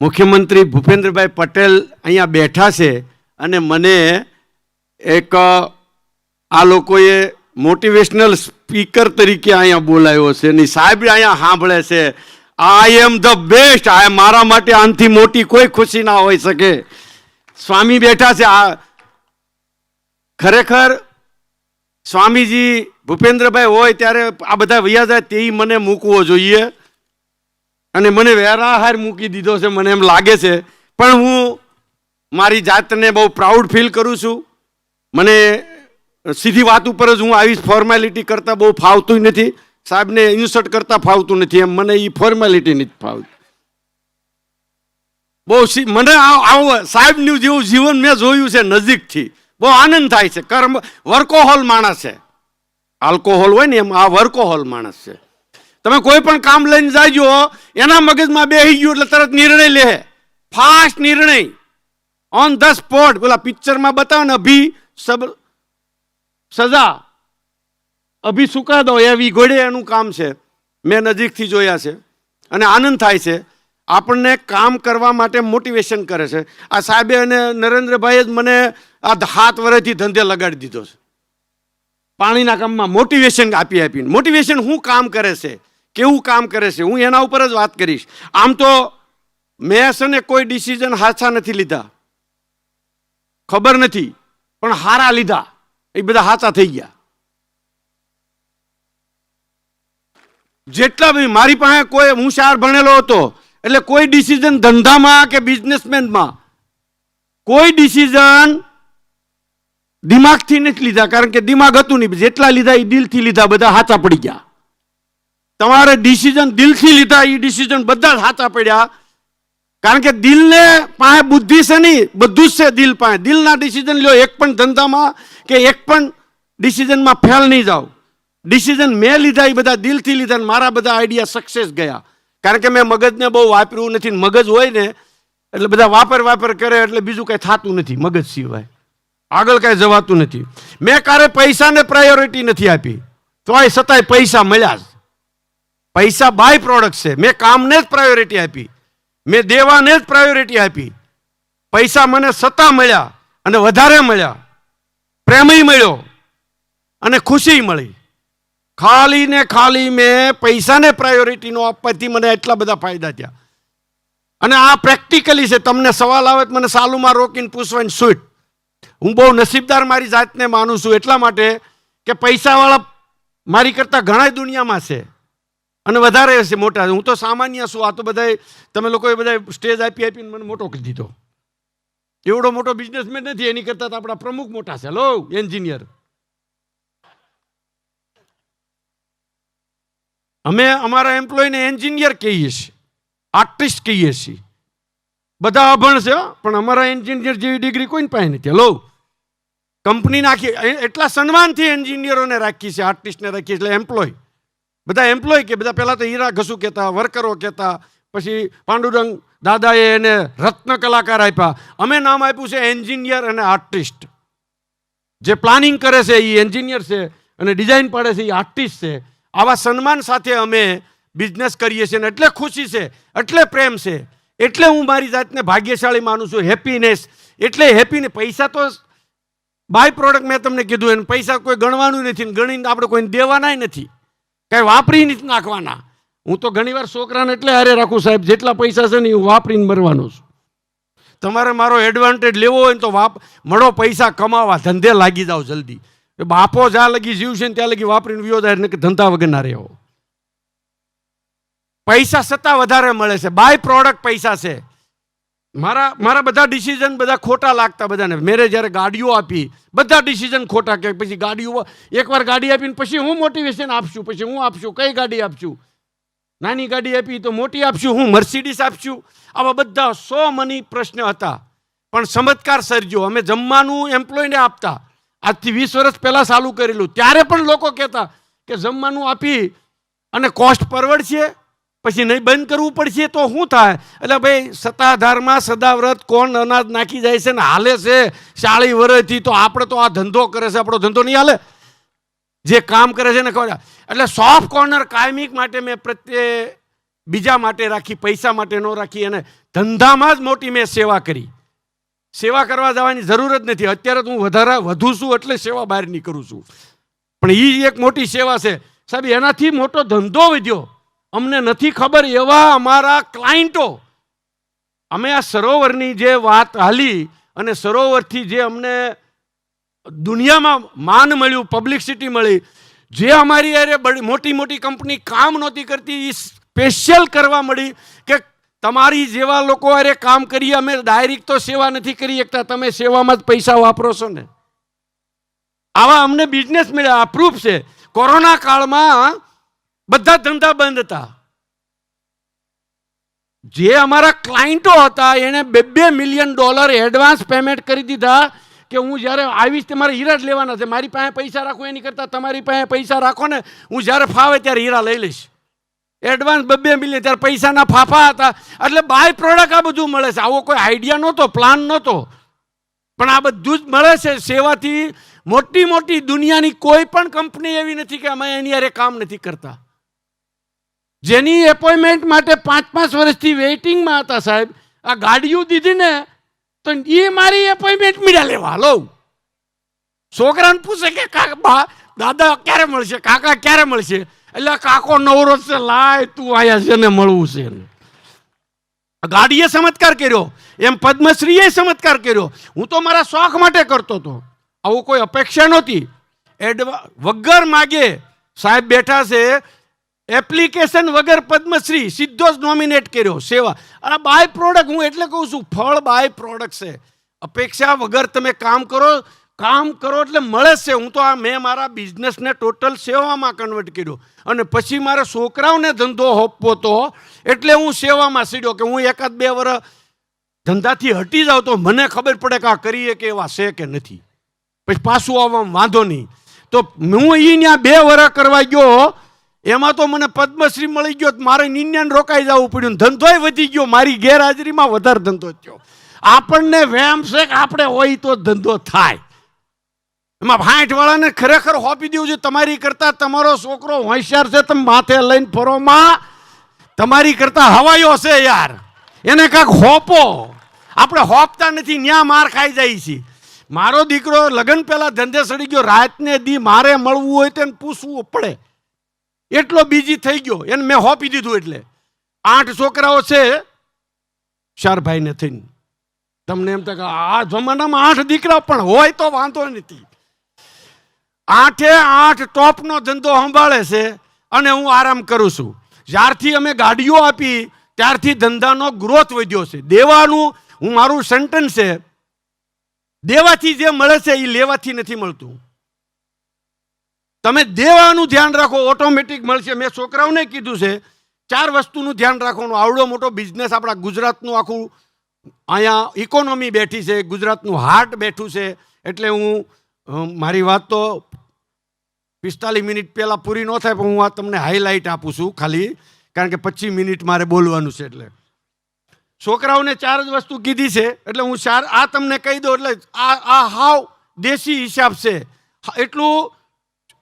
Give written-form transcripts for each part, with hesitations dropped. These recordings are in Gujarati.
મુખ્યમંત્રી ભૂપેન્દ્રભાઈ પટેલ અહીંયા બેઠા છે અને મને એક આ લોકોએ મોટિવેશનલ સ્પીકર તરીકે અહીંયા બોલાવ્યો છે અને સાહેબ અહીંયા સાંભળે છે. આઈ એમ ધ બેસ્ટ. આ મારા માટે આનથી મોટી કોઈ ખુશી ના હોઈ શકે. સ્વામી બેઠા છે. આ ખરેખર સ્વામીજી ભૂપેન્દ્રભાઈ હોય ત્યારે આ બધા વૈયા જાય તે મને મૂકવો જોઈએ અને મને વેરાહાર મૂકી દીધો છે મને એમ લાગે છે. પણ હું મારી જાતને બહુ પ્રાઉડ ફીલ કરું છું. મને સીધી વાત ઉપર જ હું આવી ફોર્મેલિટી કરતાં બહુ ફાવતું નથી. સાહેબને ઇન્સર્ટ કરતાં ફાવતું નથી. એમ મને એ ફોર્મેલિટી નથી ફાવતી. બહુ મને આવું સાહેબનું જેવું જીવન મેં જોયું છે નજીકથી. બહુ આનંદ થાય છે. કર્મ વર્કોહોલ માણસ છે. આલ્કોહોલ હોય ને એમ આ વર્કોહોલ માણસ છે. તમે કોઈ પણ કામ લઈને જાજો એના મગજમાં બેસી ગયું એટલે તરત નિર્ણય લે. ફાસ્ટ નિર્ણય, ઓન ધ સ્પોટ. પેલા પિક્ચરમાં બતાવે ને અભી સબ સજા અભી સુકા દો એવી ઘોડે એનું કામ છે. મેં નજીકથી જોયા છે અને આનંદ થાય છે. આપણને કામ કરવા માટે મોટિવેશન કરે છે. આ સાહેબે અને નરેન્દ્રભાઈએ જ મને આ 7 વર્ષથી ધંધે લગાડી દીધો છે. પાણીના કામમાં મોટિવેશન આપીને. મોટિવેશન શું કામ કરે છે, કેવું કામ કરે છે, હું એના ઉપર જ વાત કરીશ. આમ તો મેં છે ને કોઈ ડિસિઝન હાચા નથી લીધા, ખબર નથી, પણ હારા લીધા. એ બધા હાચા થઈ ગયા. જેટલા બી મારી પાસે કોઈ હું 4 ભણેલો હતો એટલે કોઈ ડિસિઝન ધંધામાં કે બિઝનેસમેનમાં કોઈ ડિસિઝન દિમાગથી નથી લીધા, કારણ કે દિમાગ હતું નહીં. જેટલા લીધા એ દિલથી લીધા, બધા હાચા પડી ગયા. તમારે ડિસિઝન દિલથી લીધા એ ડિસિઝન બધા જ હાચા પડ્યા. કારણ કે દિલને પાસે બુદ્ધિ છે નહીં, બધું જ છે દિલ પાસે. દિલના ડિસિઝન લ્યો. એક પણ ધંધામાં કે એક પણ ડિસિઝનમાં ફેલ નહીં જાઓ. ડિસિઝન મેં લીધા એ બધા દિલથી લીધા. મારા બધા આઈડિયા સક્સેસ ગયા. કારણ કે મેં મગજને બહુ વાપર્યું નથી. મગજ હોય ને એટલે બધા વાપર કરે એટલે બીજું કંઈ થતું નથી. મગજ સિવાય આગળ કાંઈ જવાતું નથી. મેં ક્યારે પૈસાને પ્રાયોરિટી નથી આપી, તોય છતાંય પૈસા મળ્યા જ. પૈસા બાય પ્રોડક્ટ છે. મેં કામને જ પ્રાયોરિટી આપી, મેં દેવાને જ પ્રાયોરિટી આપી. પૈસા મને છતાં મળ્યા અને વધારે મળ્યા. પ્રેમય મળ્યો અને ખુશી મળી. ખાલી ને ખાલી મેં પૈસાને પ્રાયોરિટીનો આપવાથી મને એટલા બધા ફાયદા થયા. અને આ પ્રેક્ટિકલી છે. તમને સવાલ આવે તો મને સાલુમાં રોકીને પૂછવાની છૂટ. હું બહુ નસીબદાર મારી જાતને માનું છું એટલા માટે કે પૈસાવાળા મારી કરતાં ઘણા દુનિયામાં છે અને વધારે છે મોટા. હું તો સામાન્ય છું. આ તો બધા તમે લોકોએ બધા સ્ટેજ આપીને મને મોટો કરી દીધો. એવડો મોટો બિઝનેસમેન નથી. એની કરતાં તો આપણા પ્રમુખ મોટા છે. લો એન્જિનિયર. અમે અમારા એમ્પ્લોયને એન્જિનિયર કહીએ છીએ, આર્ટિસ્ટ કહીએ છીએ. બધા અભણ છે પણ અમારા એન્જિનિયર જેવી ડિગ્રી કોઈ પાસે નથી. લો કંપની નાખી એટલા સન્માનથી એન્જિનિયરોને રાખી છે, આર્ટિસ્ટને રાખી. એટલે એમ્પ્લોય બધા એમ્પ્લોય કે બધા પહેલાં તો હીરા ઘસુ કહેતા, વર્કરો કહેતા. પછી પાંડુરંગ દાદાએ એને રત્ન કલાકાર આપ્યા. અમે નામ આપ્યું છે એન્જિનિયર અને આર્ટિસ્ટ. જે પ્લાનિંગ કરે છે એ એન્જિનિયર છે અને ડિઝાઇન પાડે છે એ આર્ટિસ્ટ છે. આવા સન્માન સાથે અમે બિઝનેસ કરીએ છીએ. એટલે ખુશી છે, એટલે પ્રેમ છે, એટલે હું મારી જાતને ભાગ્યશાળી માનું છું. હેપીનેસ એટલે હેપીને. પૈસા તો બાય પ્રોડક્ટ મેં તમને કીધું એને. પૈસા કોઈ ગણવાનું નથી, ગણીને આપણે કોઈને દેવાના નથી, કાંઈ વાપરી નથી નાખવાના. હું તો ઘણીવાર છોકરાને એટલે હારે રાખું, સાહેબ જેટલા પૈસા છે ને હું વાપરીને મરવાનો છું. તમારે મારો એડવાન્ટેજ લેવો હોય ને તો મળો પૈસા કમાવા, ધંધે લાગી જાઓ જલ્દી. બાપો જ્યાં લગી જીવ છે ને ત્યાં લગી વાપરીને વિયો જાય ને કે ધંધા વગર ના રહેવો. પૈસા છતાં વધારે મળે છે. બાય પ્રોડક્ટ પૈસા છે. મારા બધા ડિસિઝન બધા ખોટા લાગતા બધાને. મેરે જ્યારે ગાડીઓ આપી બધા ડિસિઝન ખોટા. કે પછી ગાડીઓ એકવાર ગાડી આપીને પછી હું મોટિવેશન આપશું, પછી હું આપશું કઈ ગાડી આપશું. નાની ગાડી આપી તો મોટી આપશું, હું મર્સિડીસ આપશું. આવા બધા 100 મની પ્રશ્ન હતા. પણ ચમત્કાર સર્જ્યો. અમે જમવાનું એમ્પ્લોયને આપતા. આજથી 20 વર્ષ પહેલાં ચાલુ કરેલું. ત્યારે પણ લોકો કહેતા કે જમવાનું આપી અને કોસ્ટ પરવડશે, પછી નહીં બંધ કરવું પડશે તો શું થાય. એટલે ભાઈ સત્તાધારમાં સદાવ્રત કોણ અનાજ નાખી જાય છે ને હાલે છે 40 વર્ષથી. તો આપણે તો આ ધંધો કરે છે, આપણો ધંધો નહીં હાલે. જે કામ કરે છે ને ખબર. એટલે સોફ્ટ કોર્નર કાયમિક માટે મેં પ્રત્યે બીજા માટે રાખી, પૈસા માટે ન રાખી, અને ધંધામાં જ મોટી મેં સેવા કરી. સેવા કરવા જવાની જરૂર જ નથી. અત્યારે તો હું વધુ છું એટલે સેવા બહારની કરું છું, પણ એ એક મોટી સેવા છે સાહેબ. એનાથી મોટો ધંધો વધ્યો અમને નથી ખબર એવા અમારા ક્લાયન્ટો. અમે આ સરોવરની જે વાત હાલી અને સરોવરથી જે અમને દુનિયામાં માન મળ્યું, પબ્લિસિટી મળી, જે અમારી અરે મોટી મોટી કંપની કામ નહોતી કરતી એ સ્પેશિયલ કરવા મળી કે તમારી જેવા લોકો અરે કામ કરીએ. અમે ડાયરેક્ટ તો સેવા નથી કરી શકતા, તમે સેવામાં જ પૈસા વાપરો છો ને. આવા અમને બિઝનેસ મળ્યા. આ પ્રૂફ છે. કોરોના કાળમાં બધા ધંધા બંધ હતા. જે અમારા ક્લાયન્ટો હતા એને $2 મિલિયન એડવાન્સ પેમેન્ટ કરી દીધા કે હું જ્યારે આવીશ તમારે હીરા જ લેવાના છે. મારી પાસે પૈસા રાખો એની કરતાં તમારી પાસે પૈસા રાખો ને, હું જ્યારે ફાવે ત્યારે હીરા લઈ લઈશ. Advance $2 million. ત્યારે પૈસાના ફાફા હતા. એટલે બાય પ્રોડક્ટ આ બધું મળે છે. આવો કોઈ આઈડિયા નહોતો, પ્લાન નહોતો, પણ આ બધું જ મળે છે સેવાથી. મોટી મોટી દુનિયાની કોઈ પણ કંપની એવી નથી કે અમે એની હારે કામ નથી કરતા. જેની એપોઇન્ટમેન્ટ માટે 5-5 વર્ષથી વેઇટિંગમાં હતા સાહેબ, આ ગાડીઓ દીધી ને તો એ મારી એપોઇન્ટમેન્ટ મીડા લેવા લો. છોકરાને પૂછે કે દાદા ક્યારે મળશે, કાકા ક્યારે મળશે, એટલે કાકો નવરો છે, લાય તું આયા છે ને મળવું છે. ગાડીએ ચમત્કાર કર્યો, એમ પદ્મશ્રીએ ચમત્કાર કર્યો. હું તો મારા શોખ માટે કરતો હતો, આવું કોઈ અપેક્ષા નહોતી. વગર માગે સાહેબ બેઠા છે, એપ્લિકેશન વગર પદ્મશ્રી સીધો જ નોમિનેટ કર્યો. સેવા અને બાય પ્રોડક્ટ. હું એટલે કહું છું ફળ બાય પ્રોડક્ટ છે. અપેક્ષા વગર તમે કામ કરો એટલે મળે છે. હું તો મેં મારા બિઝનેસને ટોટલ સેવામાં કન્વર્ટ કર્યો અને પછી મારા છોકરાઓને ધંધો હોપવો તો એટલે હું સેવામાં સીડ્યો કે હું 1-2 વર્ષ ધંધાથી હટી જાઉં તો મને ખબર પડે કે આ કરીએ કે એવા છે કે નથી, પછી પાછું આવવામાં વાંધો નહીં. તો હું અહીંયા 2 વર્ષ કરવા ગયો, એમાં તો મને પદ્મશ્રી મળી ગયો, મારે નિન્યાને રોકાઈ જવું પડ્યું. ધંધોય વધી ગયો, મારી ગેરહાજરીમાં વધારે ધંધો થયો. આપણને વેમ છે કે આપણે હોય તો ધંધો થાય. એમાં 60 વાળાને ખરેખર હોપી દેવું છે. તમારી કરતા તમારો છોકરો હોશિયાર છે, તમે માથે લઈને ફરોમાં તમારી કરતા હવાયો છે યાર, એને કાંઈક હોપો. આપણે હોપતા નથી, ન્યા માર ખાઈ જાય છે. મારો દીકરો લગ્ન પહેલા ધંધે સડી ગયો, રાતને દી મારે મળવું હોય તો એને પૂછવું પડે, એટલો બીજી થઈ ગયો. એને મેં હોપી દીધું. એટલે 8 છોકરાઓ છે 4 ભાઈને થઈને. તમને એમ થાય કે આ જમાનામાં 8 દીકરા પણ હોય તો વાંધો નથી. 8 ટોપનો ધંધો સંભાળે છે અને હું આરામ કરું છું. જ્યારથી અમે ગાડીઓ આપી ત્યારથી ધંધાનો ગ્રોથ વધ્યો છે. દેવાનું હું મારું સેન્ટેન્સ છે, દેવાથી જે મળે છે એ લેવાથી નથી મળતું. તમે દેવાનું ધ્યાન રાખો, ઓટોમેટિક મળશે. મેં છોકરાઓને કીધું છે 4 વસ્તુનું ધ્યાન રાખવાનું. આવડો મોટો બિઝનેસ આપણા ગુજરાતનું આખું અહીંયા ઇકોનોમી બેઠી છે, ગુજરાતનું હાર્ટ બેઠું છે. એટલે હું મારી વાત તો 45 મિનિટ પહેલાં પૂરી ન થાય, પણ હું આ તમને હાઈલાઇટ આપું છું ખાલી, કારણ કે 25 મિનિટ મારે બોલવાનું છે. એટલે છોકરાઓને 4 જ વસ્તુ કીધી છે, એટલે હું 4 આ તમને કહી દઉં. એટલે આ હાવ દેશી હિસાબ છે. એટલું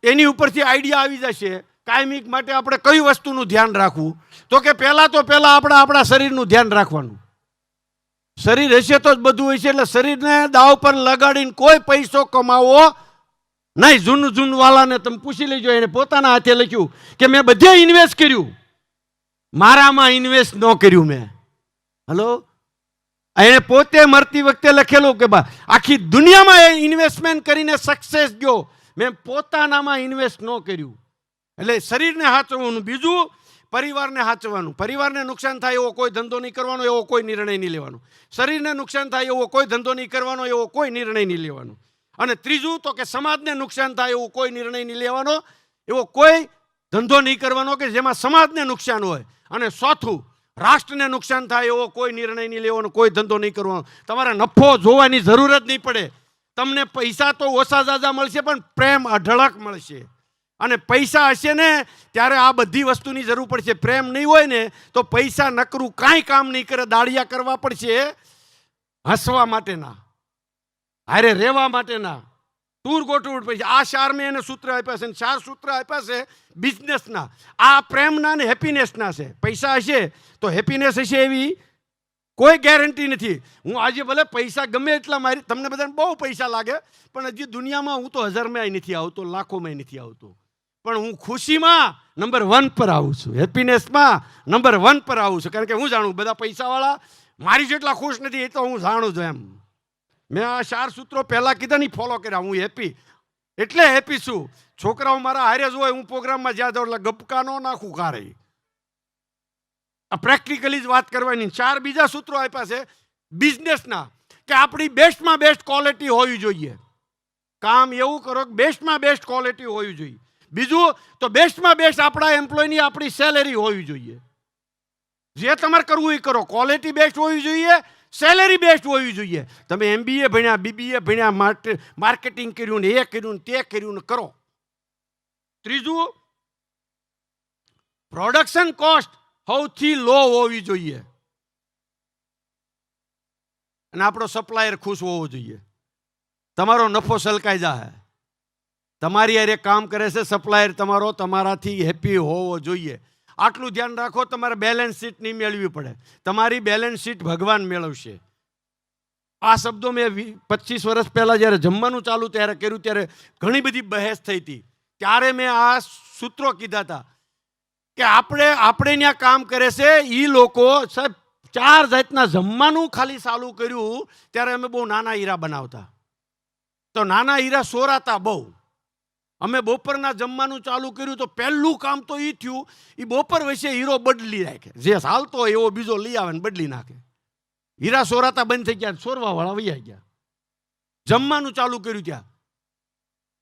એની ઉપરથી આઈડિયા આવી જશે કાયમિક માટે આપણે કઈ વસ્તુનું ધ્યાન રાખવું. તો કે પહેલાં આપણે આપણા શરીરનું ધ્યાન રાખવાનું. શરીર હશે તો જ બધું હશે. એટલે શરીરને દાવ પર લગાડીને કોઈ પૈસો કમાવો નહીં. જૂન વાળાને તમે પૂછી લેજો, એને પોતાના હાથે લખ્યું કે મેં બધે ઇન્વેસ્ટ કર્યું, મારામાં ઇન્વેસ્ટ ન કર્યું મેં. હલો, એને પોતે મરતી વખતે લખેલું કે આખી દુનિયામાં એ ઇન્વેસ્ટમેન્ટ કરીને સક્સેસ ગયો, મેં પોતાનામાં ઇન્વેસ્ટ ન કર્યું. એટલે શરીરને સાચવવાનું. બીજું, પરિવારને સાચવવાનું. પરિવારને નુકસાન થાય એવો કોઈ ધંધો નહીં કરવાનો, એવો કોઈ નિર્ણય નહીં લેવાનો. શરીરને નુકસાન થાય એવો કોઈ ધંધો નહીં કરવાનો, એવો કોઈ નિર્ણય નહીં લેવાનો. અને ત્રીજું તો કે સમાજને નુકસાન થાય એવો કોઈ નિર્ણય નહીં લેવાનો, એવો કોઈ ધંધો નહીં કરવાનો કે જેમાં સમાજને નુકસાન હોય. અને ચોથું, રાષ્ટ્રને નુકસાન થાય એવો કોઈ નિર્ણય નહીં લેવાનો, કોઈ ધંધો નહીં કરવાનો. તમારે નફો જોવાની જરૂર જ નહીં પડે. તમને પૈસા તો ઓછા ઝાઝા મળશે, પણ પ્રેમ અઢળક મળશે. અને પૈસા હશે ને ત્યારે આ બધી વસ્તુની જરૂર પડશે. પ્રેમ નહીં હોય ને તો પૈસા નકરું કાંઈ કામ નહીં કરે. દાળિયા કરવા પડશે, હસવા માટેના, હારે રહેવા માટેના, ટૂર ગોઠવવું પડશે. આ 4 મેં એને સૂત્ર આપ્યા છે અને 4 સૂત્ર આપ્યા છે બિઝનેસના. આ પ્રેમના અને હેપીનેસના છે. પૈસા હશે તો હેપીનેસ હશે એવી કોઈ ગેરંટી નથી. હું આજે ભલે પૈસા ગમે એટલા મારી, તમને બધાને બહુ પૈસા લાગે, પણ હજી દુનિયામાં હું તો 1000માં નથી આવતો, લાખોમાં નથી આવતો, પણ હું ખુશીમાં નંબર 1 પર આવું છું, હેપીનેસમાં નંબર 1 પર આવું છું. કારણ કે હું જાણું બધા પૈસાવાળા મારી જેટલા ખુશ નથી, એ તો હું જાણું છું. એમ મેં આ 4 સૂત્રો પહેલાં કીધા નહીં, ફોલો કર્યા. હું હેપી એટલે હેપી છું. છોકરાઓ મારા હારે જ હોય, હું પ્રોગ્રામમાં જ્યાં જાઉં એટલે ગપકા ન નાખું કારે. આ પ્રેક્ટિકલી જ વાત કરવાની. 4 બીજા સૂત્રો આપ્યા છે બિઝનેસના, કે આપણી બેસ્ટમાં બેસ્ટ ક્વોલિટી હોવી જોઈએ. કામ એવું કરો કે બેસ્ટમાં બેસ્ટ ક્વોલિટી હોવી જોઈએ. બીજું તો બેસ્ટમાં બેસ્ટ આપણા એમ્પ્લોયની આપણી સેલેરી હોવી જોઈએ. જે તમારે કરવું એ કરો, ક્વોલિટી બેસ્ટ હોવી જોઈએ, સેલેરી બેસ્ટ હોવી જોઈએ. તમે MBA ભણ્યા, BBA ભણ્યા, માર્કેટિંગ કર્યું ને એ કર્યું ને તે કર્યું ને કરો. ત્રીજું, પ્રોડક્શન કોસ્ટ સૌથી લો હોવી જોઈએ અને આપણો સપ્લાયર ખુશ હોવો જોઈએ. તમારો નફો સલકાઈ જાય. તમારી હારે કામ કરે છે સપ્લાયર, તમારો તમારાથી હેપી હોવો જોઈએ. આટલું ધ્યાન રાખો. તમારે બેલેન્સ શીટ નહીં મેળવવી પડે, તમારી બેલેન્સ શીટ ભગવાન મેળવશે. આ શબ્દો મેં 25 વર્ષ પહેલાં જ્યારે જમવાનું ચાલુ ત્યારે કર્યું ત્યારે ઘણી બધી બહેસ થઈ હતી. ત્યારે મેં આ સૂત્રો કીધા હતા કે આપણે ત્યાં કામ કરે છે એ લોકો સાહેબ 4 જાતના જમવાનું ખાલી ચાલુ કર્યું ત્યારે અમે બહુ નાના હીરા બનાવતા, તો નાના હીરા સોરાતા બહુ. અમે બપોરના જમવાનું ચાલુ કર્યું તો પહેલું કામ તો એ થયું, એ બપોર વચ્ચે હીરો બદલી નાખે. જે ચાલતો હોય એવો બીજો લઈ આવે ને બદલી નાખે. હીરા સોરાતા બંધ થઈ ગયા, સોરવાવાળા વૈયા ગયા. જમવાનું ચાલુ કર્યું ત્યાં.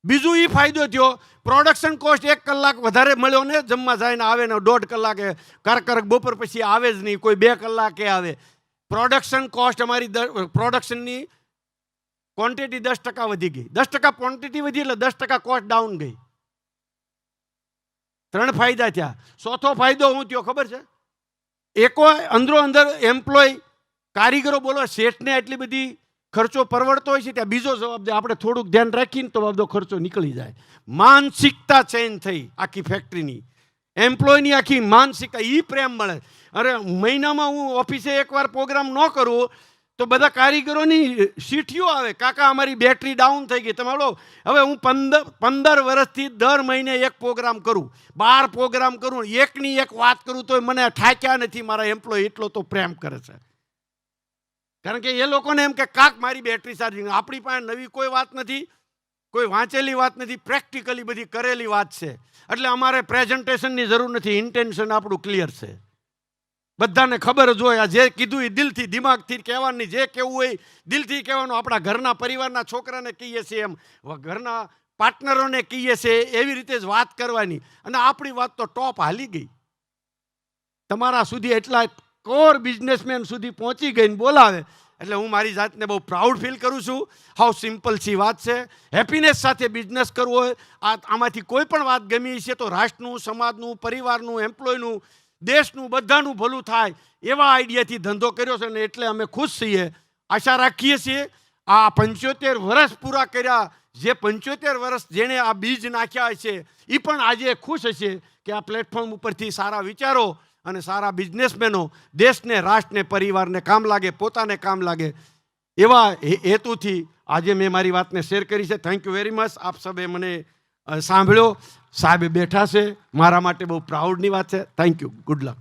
બીજું એ ફાયદો થયો, પ્રોડક્શન કોસ્ટ 1 કલાક વધારે મળ્યો ને, જમવા જાય ને આવે ને 1.5 કલાકે, કરક બપોર પછી આવે જ નહીં, કોઈ 2 કલાકે આવે. પ્રોડક્શન કોસ્ટ અમારી પ્રોડક્શનની ક્વોન્ટિટી 10% વધી ગઈ. 10% ક્વોન્ટિટી વધી એટલે 10% કોસ્ટ ડાઉન ગઈ. 3 ફાયદા થયા. ચોથો ફાયદો શું થયો ખબર છે? એકો અંદરો અંદર એમ્પ્લોય કારીગરો બોલો, શેઠને એટલી બધી ખર્ચો પરવડતો હોય છે, ત્યાં બીજો જવાબ આપણે થોડુંક ધ્યાન રાખીને તો બધો ખર્ચો નીકળી જાય. માનસિકતા ચેન્જ થઈ આખી ફેક્ટરીની, એમ્પ્લોયની આખી માનસિકતા, એ પ્રેમ મળે. અરે મહિનામાં હું ઓફિસે એકવાર પ્રોગ્રામ ન કરું તો બધા કારીગરોની સીઠીઓ આવે, કાકા અમારી બેટરી ડાઉન થઈ ગઈ. તમારો હવે હું 15 વર્ષથી દર મહિને એક પ્રોગ્રામ કરું, 12 પ્રોગ્રામ કરું, એકની એક વાત કરું તો મને ઠાક્યા નથી મારા એમ્પ્લોય, એટલો તો પ્રેમ કરે છે. કારણ કે એ લોકોને એમ કે કાક મારી બેટરી ચાર્જિંગ. આપણી પાસે નવી કોઈ વાત નથી, કોઈ વાંચેલી વાત નથી, પ્રેક્ટિકલી બધી કરેલી વાત છે. એટલે અમારે પ્રેઝન્ટેશનની જરૂર નથી, ઇન્ટેન્શન આપણું ક્લિયર છે. બધાને ખબર જ હોય, આ જે કીધું એ દિલથી દિમાગથી કહેવાનું, જે કહેવું હોય દિલથી કહેવાનું. આપણા ઘરના પરિવારના છોકરાને કહીએ છીએ એમ ઘરના પાર્ટનરોને કહીએ છીએ એવી રીતે જ વાત કરવાની. અને આપણી વાત તો ટોપ હાલી ગઈ, તમારા સુધી એટલા કોર બિઝનેસમેન સુધી પહોંચી ગઈને બોલાવે. એટલે હું મારી જાતને બહુ પ્રાઉડ ફીલ કરું છું. હાઉ સિમ્પલ સી વાત છે. હેપીનેસ સાથે બિઝનેસ કરવો હોય, આમાંથી કોઈ પણ વાત ગમી છે તો રાષ્ટ્રનું, સમાજનું, પરિવારનું, એમ્પ્લોયનું, દેશનું બધાનું ભલું થાય એવા આઈડિયાથી ધંધો કર્યો છે ને એટલે અમે ખુશ છીએ. આશા રાખીએ છીએ આ 75 વર્ષ પૂરા કર્યા, જે 75 વર્ષ જેણે આ બીજ નાખ્યા છે એ પણ આજે ખુશ હશે કે આ પ્લેટફોર્મ ઉપરથી સારા વિચારો અને સારા બિઝનેસમેનો દેશને, રાષ્ટ્રને, પરિવારને કામ લાગે, પોતાને કામ લાગે એવા હેતુથી આજે મેં મારી વાતને શેર કરી છે. Thank you very much. આપ સભે મને સાંભળ્યો. સાહેબ બેઠા છે, મારા માટે બહુ પ્રાઉડની વાત છે. Thank you. Good luck.